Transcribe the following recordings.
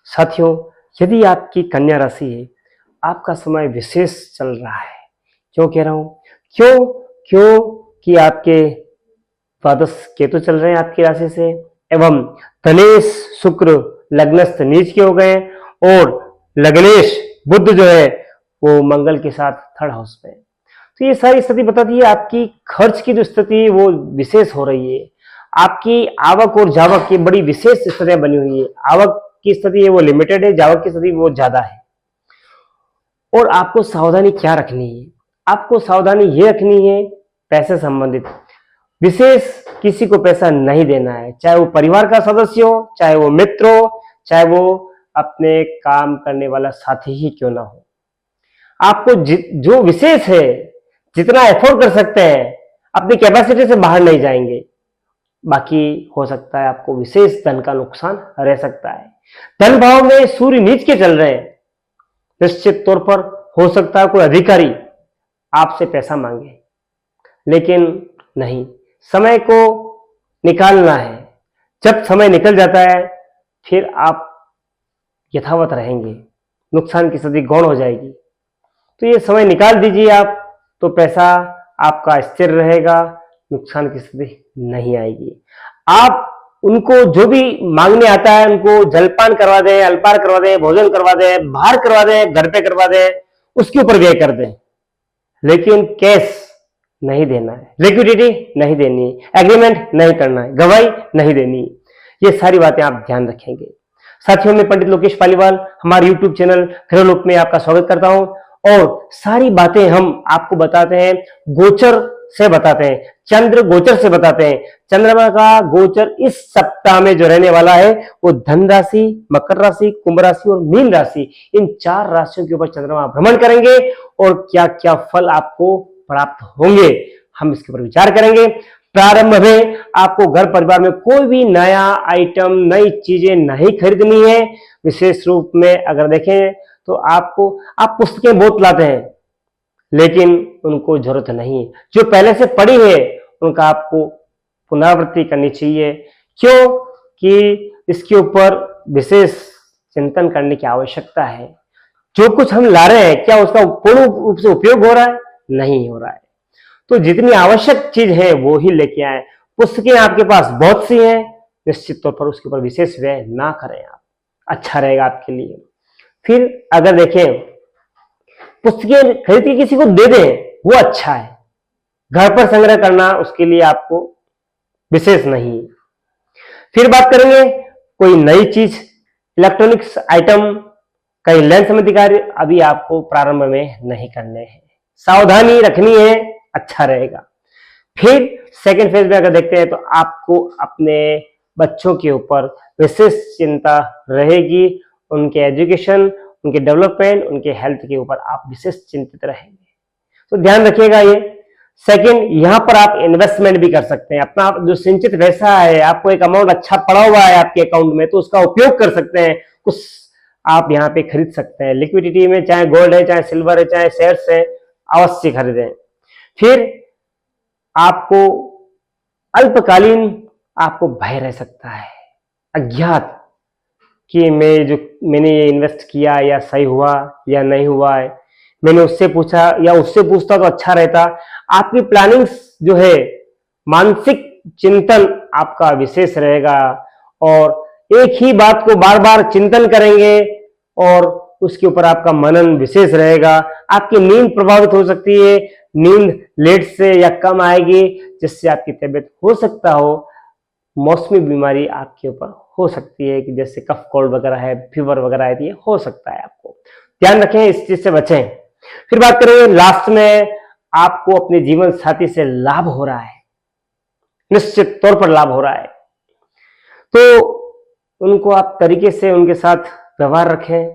साथियों, यदि आपकी कन्या राशि है, आपका समय विशेष चल रहा है। क्यों कह रहा हूं? क्यों क्यों कि आपके द्वादश केतु चल रहे हैं आपकी राशि से, एवं धनेश शुक्र लग्नस्थ नीच के हो गए, और लग्नेश बुध जो है वो मंगल के साथ थर्ड हाउस में। तो ये सारी स्थिति बताती है आपकी खर्च की जो स्थिति है वो विशेष हो रही है। आपकी आवक और जावक की बड़ी विशेष स्थितियां बनी हुई है। आवक की स्थिति है वो लिमिटेड है, जावक की स्थिति वो ज्यादा है। और आपको सावधानी क्या रखनी है? आपको सावधानी ये रखनी है पैसे संबंधित विशेष किसी को पैसा नहीं देना है, चाहे वो परिवार का सदस्य हो, चाहे वो मित्र हो, चाहे वो अपने काम करने वाला साथी ही क्यों ना हो। आपको जो विशेष है, जितना एफोर्ड कर सकते हैं, अपनी कैपेसिटी से बाहर नहीं जाएंगे। बाकी हो सकता है आपको विशेष धन का नुकसान रह सकता है। धन भाव में सूर्य नीच के चल रहे हैं, निश्चित तौर पर हो सकता है कोई अधिकारी आपसे पैसा मांगे, लेकिन नहीं, समय को निकालना है। जब समय निकल जाता है फिर आप यथावत रहेंगे, नुकसान की स्थिति गौण हो जाएगी। तो ये समय निकाल दीजिए आप, तो पैसा आपका स्थिर रहेगा, नुकसान की स्थिति नहीं आएगी। आप उनको जो भी मांगने आता है उनको जलपान करवा दें, अल्पाहार करवा दें, भोजन करवा दें, बाहर करवा दें, घर पे करवा दें, उसके ऊपर व्यय कर दें, लेकिन कैश नहीं देना है, लिक्विडिटी नहीं देनी, एग्रीमेंट नहीं करना है, गवाही नहीं देनी। ये सारी बातें आप ध्यान रखेंगे। साथियों, मैं पंडित लोकेश पालीवाल हमारे यूट्यूब चैनल ग्रहलोक में आपका स्वागत करता हूं, और सारी बातें हम आपको बताते हैं, गोचर से बताते हैं, चंद्र गोचर से बताते हैं। चंद्रमा का गोचर इस सप्ताह में जो रहने वाला है वो धन राशि, मकर राशि, कुंभ राशि और मीन राशि, इन 4 राशियों के ऊपर चंद्रमा भ्रमण करेंगे, और क्या क्या फल आपको प्राप्त होंगे हम इसके ऊपर विचार करेंगे। प्रारंभ में आपको घर परिवार में कोई भी नया आइटम, नई चीजें नहीं खरीदनी है। विशेष रूप में अगर देखें तो आप पुस्तकें बहुत लाते हैं, लेकिन उनको जरूरत नहीं है। जो पहले से पड़ी है उनका आपको पुनरावृत्ति करनी चाहिए। क्यों कि इसके ऊपर विशेष चिंतन करने की आवश्यकता है। जो कुछ हम ला रहे हैं, क्या उसका पूर्ण रूप से उपयोग हो रहा है? नहीं हो रहा है। तो जितनी आवश्यक चीज है वो ही लेके आए। पुस्तकें आपके पास बहुत सी हैं, निश्चित तौर पर उसके ऊपर विशेष व्यय ना करें आप, अच्छा रहेगा आपके लिए। फिर अगर देखें, पुस्तकें खरीद के किसी को दे दें वो अच्छा है, घर पर संग्रह करना उसके लिए आपको विशेष नहीं। फिर बात करेंगे कोई नई चीज, इलेक्ट्रॉनिक्स आइटम, कई लेंस संबंधी कार्य अभी आपको प्रारंभ में नहीं करने हैं, सावधानी रखनी है, अच्छा रहेगा। फिर सेकेंड फेज में अगर देखते हैं तो आपको अपने बच्चों के ऊपर विशेष चिंता रहेगी, उनके एजुकेशन, उनके डेवलपमेंट, उनके हेल्थ के ऊपर आप विशेष चिंतित रहेंगे। तो ध्यान रखिएगा ये। सेकंड, यहां पर आप इन्वेस्टमेंट भी कर सकते हैं। अपना जो संचित पैसा है, आपको एक अमाउंट अच्छा पड़ा हुआ है आपके अकाउंट में, तो उसका उपयोग कर सकते हैं, कुछ आप यहाँ पे खरीद सकते हैं। लिक्विडिटी में चाहे गोल्ड है, चाहे सिल्वर है, चाहे शेयर्स है, अवश्य खरीदें। फिर आपको अल्पकालीन आपको भय रह सकता है, अज्ञात, कि मैंने ये इन्वेस्ट किया या सही हुआ या नहीं हुआ है, मैंने उससे पूछा या उससे पूछता तो अच्छा रहता। आपकी प्लानिंग्स जो है, मानसिक चिंतन आपका विशेष रहेगा, और एक ही बात को बार बार चिंतन करेंगे और उसके ऊपर आपका मनन विशेष रहेगा। आपकी नींद प्रभावित हो सकती है, नींद लेट से या कम आएगी, जिससे आपकी तबीयत हो सकता हो मौसमी बीमारी आपके ऊपर हो सकती है, कि जैसे कफ कोल्ड वगैरह है, फीवर वगैरह है, ये हो सकता है। आपको ध्यान रखें, इस चीज से बचें। फिर बात करेंगे लास्ट में, आपको अपने जीवन साथी से लाभ हो रहा है, निश्चित तौर पर लाभ हो रहा है, तो उनको आप तरीके से उनके साथ व्यवहार रखें,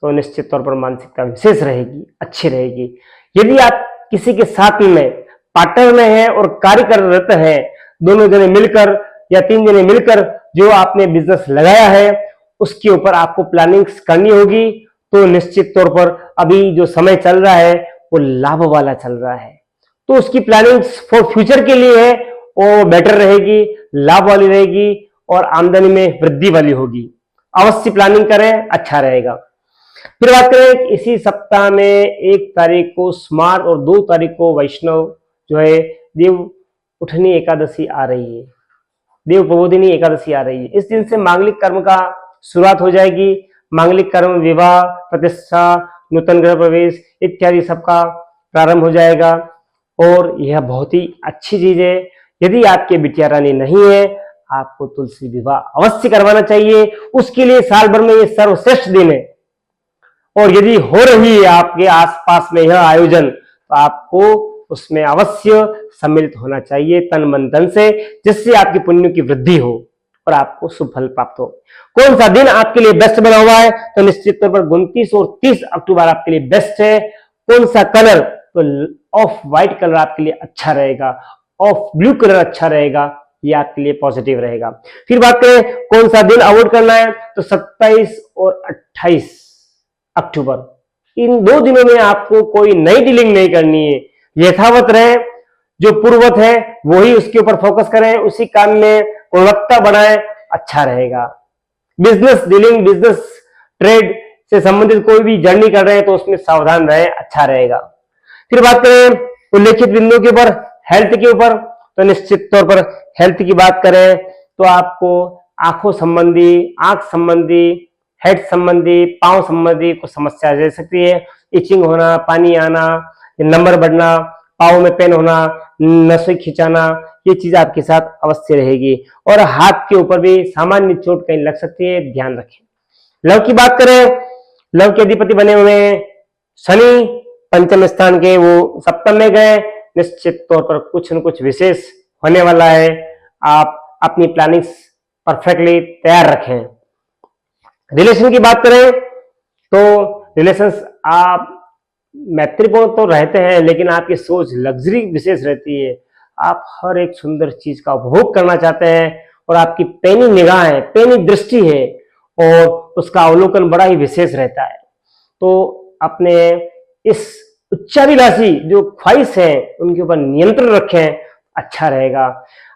तो निश्चित तौर पर मानसिकता विशेष रहेगी, अच्छी रहेगी। यदि आप किसी के साथ में पार्टनर में हैं और कार्य करते हैं, दोनों जने मिलकर या 3 जने मिलकर जो आपने बिजनेस लगाया है, उसके ऊपर आपको प्लानिंग्स करनी होगी, तो निश्चित तौर पर अभी जो समय चल रहा है वो लाभ वाला चल रहा है, तो उसकी प्लानिंग्स फॉर फ्यूचर के लिए है, वो बेटर रहेगी, लाभ वाली रहेगी और आमदनी में वृद्धि वाली होगी। अवश्य प्लानिंग करें, अच्छा रहेगा। फिर बात करें इसी सप्ताह में 1 तारीख को स्मार्ट और 2 तारीख को वैष्णव जो है देव उठनी एकादशी आ रही है, देव प्रबोधिनी एकादशी आ रही है। इस दिन से मांगलिक कर्म का शुरुआत हो जाएगी। मांगलिक कर्म, विवाह, प्रतिष्ठा, नूतन गृह प्रवेश इत्यादि सबका प्रारंभ हो जाएगा और यह बहुत ही अच्छी चीज है। यदि आपके बिटिया रानी नहीं है, आपको तुलसी विवाह अवश्य करवाना चाहिए। उसके लिए साल भर में यह सर्वश्रेष्ठ दिन है और यदि हो रही है आपके आसपास में यह आयोजन, तो आपको उसमें अवश्य सम्मिलित होना चाहिए तन मन धन से, जिससे आपकी पुण्य की वृद्धि हो और आपको शुभ फल प्राप्त हो। कौन सा दिन आपके लिए बेस्ट बना हुआ है? तो निश्चित तौर पर 29 और 30 अक्टूबर आपके लिए बेस्ट है। कौन सा कलर? तो ऑफ व्हाइट कलर आपके लिए अच्छा रहेगा, ऑफ ब्लू कलर अच्छा रहेगा, ये आपके लिए पॉजिटिव रहेगा। फिर बात करें कौन सा दिन अवॉइड करना है, तो 27 और 28 अक्टूबर, इन 2 दिनों में आपको कोई नई डीलिंग नहीं करनी है। यथावत रहे, जो पूर्ववत है वही उसके ऊपर फोकस करें, उसी काम में गुणवत्ता बढ़ाएं, अच्छा रहेगा। बिजनेस डीलिंग, बिजनेस ट्रेड से संबंधित कोई भी जर्नी कर रहे हैं तो उसमें सावधान रहें, अच्छा रहेगा। फिर बात करें उल्लेखित बिंदुओं के ऊपर, हेल्थ के ऊपर, तो निश्चित तौर पर हेल्थ की बात करें तो आपको आंखों संबंधी, आंख संबंधी, हेड संबंधी, पांव संबंधी कुछ समस्या दे सकती है। इचिंग होना, पानी आना, नंबर बढ़ना, पांव में पेन होना, नसें खिंचाना, ये चीज आपके साथ अवश्य रहेगी। और हाथ के ऊपर भी सामान्य चोट कहीं लग सकती है, ध्यान रखें। लव की बात करें, लव के अधिपति बने हुए हैं शनि, पंचम स्थान के, वो सप्तम में गए। निश्चित तौर पर कुछ न कुछ विशेष होने वाला है। आप अपनी प्लानिंग परफेक्टली तैयार रखें। रिलेशन की बात करें तो रिलेशंस आप मैत्रीपूर्ण तो रहते हैं, लेकिन आपकी सोच लग्जरी विशेष रहती है। आप हर एक सुंदर चीज का उपभोग करना चाहते हैं और आपकी पैनी निगाह है, पैनी दृष्टि है और उसका अवलोकन बड़ा ही विशेष रहता है। तो अपने इस उच्चाभिलाषी जो ख्वाहिश है उनके ऊपर नियंत्रण रखें, अच्छा रहेगा।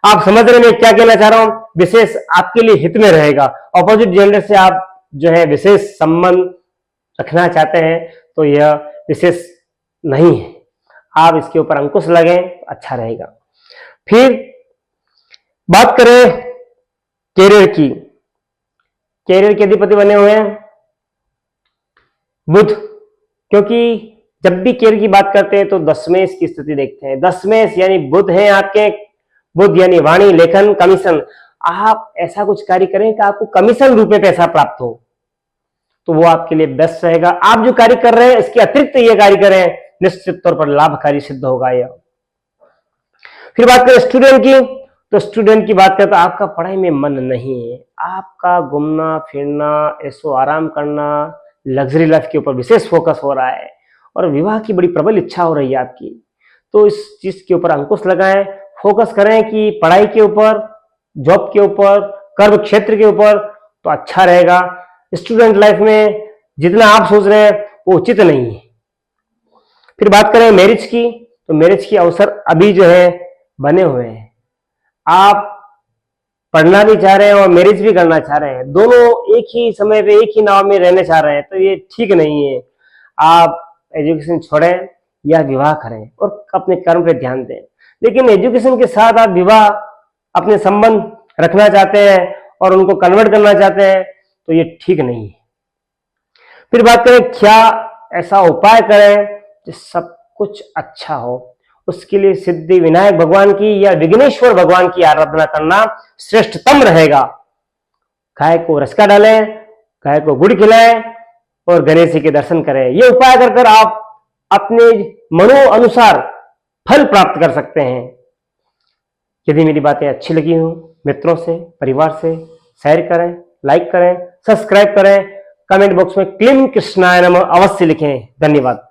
आप समझ रहे मैं क्या कहना चाह रहा हूं, विशेष आपके लिए हित में रहेगा। ऑपोजिट जेंडर से आप जो है विशेष संबंध रखना चाहते हैं तो यह विशेष नहीं है, आप इसके ऊपर अंकुश लगें, अच्छा रहेगा। फिर बात करें कैरियर की, कैरियर के अधिपति बने हुए हैं बुध, क्योंकि जब भी कैरियर की बात करते हैं तो दशमेश की स्थिति देखते हैं। दशमेश यानी बुध है आपके, बुध यानी वाणी, लेखन, कमीशन। आप ऐसा कुछ कार्य करें कि आपको कमीशन रूप में पैसा प्राप्त हो, तो वो आपके लिए बेस्ट रहेगा। आप जो कार्य कर रहे हैं इसके अतिरिक्त ये कार्य करें, निश्चित तौर पर लाभकारी सिद्ध होगा यह। फिर बात करें स्टूडेंट की, तो स्टूडेंट की बात करें तो आपका पढ़ाई में मन नहीं है, आपका घूमना फिरना, ऐसो आराम करना, लग्जरी लाइफ के ऊपर विशेष फोकस हो रहा है और विवाह की बड़ी प्रबल इच्छा हो रही है आपकी। तो इस चीज के ऊपर अंकुश लगाएं, फोकस करें कि पढ़ाई के ऊपर, जॉब के ऊपर, कर्म क्षेत्र के ऊपर, तो अच्छा रहेगा। स्टूडेंट लाइफ में जितना आप सोच रहे हैं वो उचित नहीं है। फिर बात करें मैरिज की, तो मैरिज की अवसर अभी जो है बने हुए हैं। आप पढ़ना भी चाह रहे हैं और मैरिज भी करना चाह रहे हैं, दोनों एक ही समय पे एक ही नाव में रहने चाह रहे हैं, तो ये ठीक नहीं है। आप एजुकेशन छोड़ें या विवाह करें और अपने कर्म पे ध्यान दें। लेकिन एजुकेशन के साथ आप विवाह, अपने संबंध रखना चाहते हैं और उनको कन्वर्ट करना चाहते हैं, तो ये ठीक नहीं है। फिर बात करें क्या ऐसा उपाय करें कि सब कुछ अच्छा हो, उसके लिए सिद्धि विनायक भगवान की या विघ्नेश्वर भगवान की आराधना करना श्रेष्ठतम रहेगा। गाय को रसका डालें, गाय को गुड़ खिलाएं और गणेश जी के दर्शन करें। ये उपाय कर आप अपने मनो अनुसार फल प्राप्त कर सकते हैं। यदि मेरी बातें अच्छी लगी हो, मित्रों से, परिवार से शेयर करें, लाइक करें, सब्सक्राइब करें, कमेंट बॉक्स में क्लीं कृष्णाय नमः अवश्य लिखें। धन्यवाद।